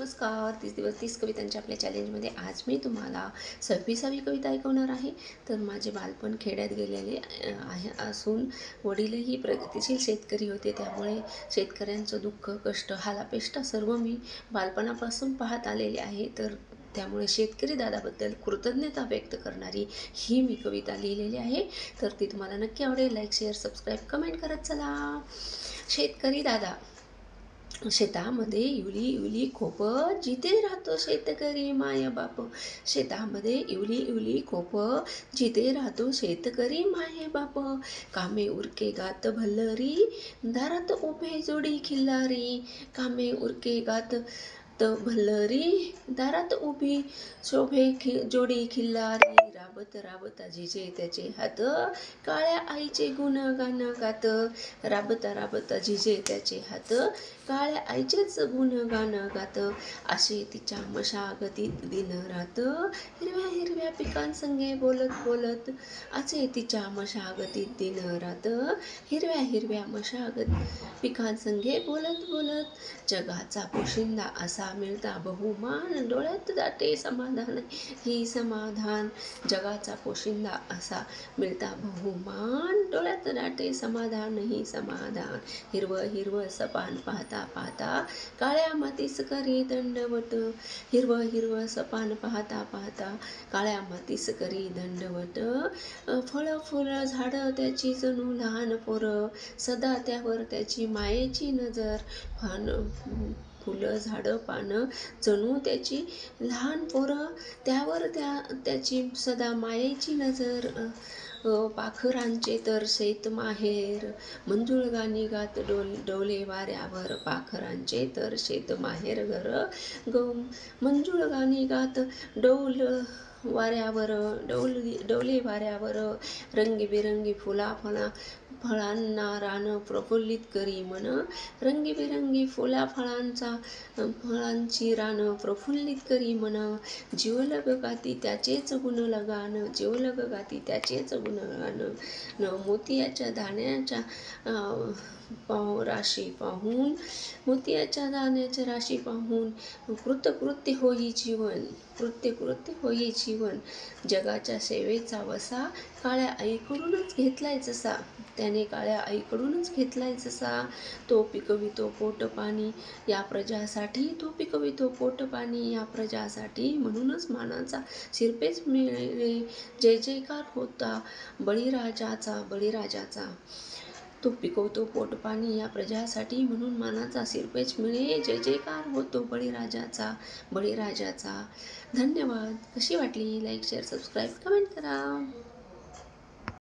नमस्कार. 30 दिवस 30 कवितांच्या आपल्या चॅलेंजमध्ये आज मी तुम्हाला 26वी कविता ऐकवणार आहे. तर माझे बालपण खेड्यात गेलेले आहे असून वडीलही प्रगतिशील शेतकरी होते. त्यामुळे शेतकऱ्यांचं दुःख, कष्ट, हालापेष्टा सर्व मी बालपणापासून पाहत आलेले आहे. तर त्यामुळे शेतकरी दादाबद्दल कृतज्ञता व्यक्त करणारी ही मी कविता लिहिलेली आहे. तर ती तुम्हाला नक्की आवडेल. लाईक, शेअर, सबस्क्राईब, कमेंट करत चला. शेतकरी दादा. शेतामध्ये इवली इवली खोप, जिथे राहतो शेतकरी माय बाप. शेतामध्ये इवली इवली खोप, जिथे राहतो शेतकरी माय बाप. कामे उरके गात भल्लरी, दारात उभे जोडी खिल्लारी. कामे उरके गात भल्लरी, दारात उभी शोभे जोडी खिल्लारी. राबत राबता जिजे त्याचे हात, काळ्या आईचे गुणगान गात. राबता राबता जिजे त्याचे हात, काळ्या आईचेच गुणगान गात. असे तिच्या मशागतीत दिन रात, हिरव्या हिरव्या पिकांसंगे बोलत बोलत. असे तिच्या मशागतीत दिन रात, हिरव्या हिरव्या मशागत पिकांसंगे बोलत बोलत. जगाचा पोशिंदा असा मिळता बहुमान, डोळ्यात दाटे समाधान ही समाधान. जगाचा पोशिंदा असा मिळता बहुमान, डोळ्यात दाटे समाधान ही समाधान. हिरवं हिरवं सपान पाहता पाहता, काळ्या मातीस करी दंडवत. हिरवं हिरवं सपान पाहता पाहता, काळ्या मातीस करी दंडवत. फळं फुलं झाडं त्याची जणू लहान पोरं, सदा त्यावर त्याची मायेची नजर. फुलं झाडं पानं जणू त्याची लहान पोरं, त्यावर त्याची सदा मायेची नजर. पाखरांचे तर शेत माहेर, मंजुळ गाणी गात डोले वाऱ्यावर. पाखरांचे तर शेत माहेर घर, मंजुळ गाणी गात डोल वाऱ्यावर. डोले वाऱ्यावर. रंगीबिरंगी फळांना रान प्रफुल्लित करी मन. रंगीबिरंगी फळांची रान प्रफुल्लित करी मन. जिवलग गाती त्याचेच गुणगान, जिवलग गाती त्याचेच गुणगान. मोतियाच्या दाण्याच्या राशी पाहून, मोतियाच्या दाण्याच्या राशी पाहून. कृत्य होई जीवन, कृत्य होई जीवन. जगाच्या सेवेचा वसा, काळ्या आईकडूनच घेतलाय जसा. त्याने काळ्या आईकडूनच घेतलाय जसा. तो पिकवितो पोटपाणी या प्रजासाठी, तो पिकवितो पोटपाणी या प्रजासाठी. म्हणूनच मानाचा शिरपेच मिळे, जय जयकार होता बळीराजाचा, बळीराजाचा. तो पिकवतो पोटपाणी या प्रजासाठी, म्हणून मानाचा शिरपेच मिळे, जय जयकार होतो बळीराजाचा, बळीराजाचा. धन्यवाद. कशी वाटली? लाईक, शेअर, सबस्क्राईब, कमेंट करा.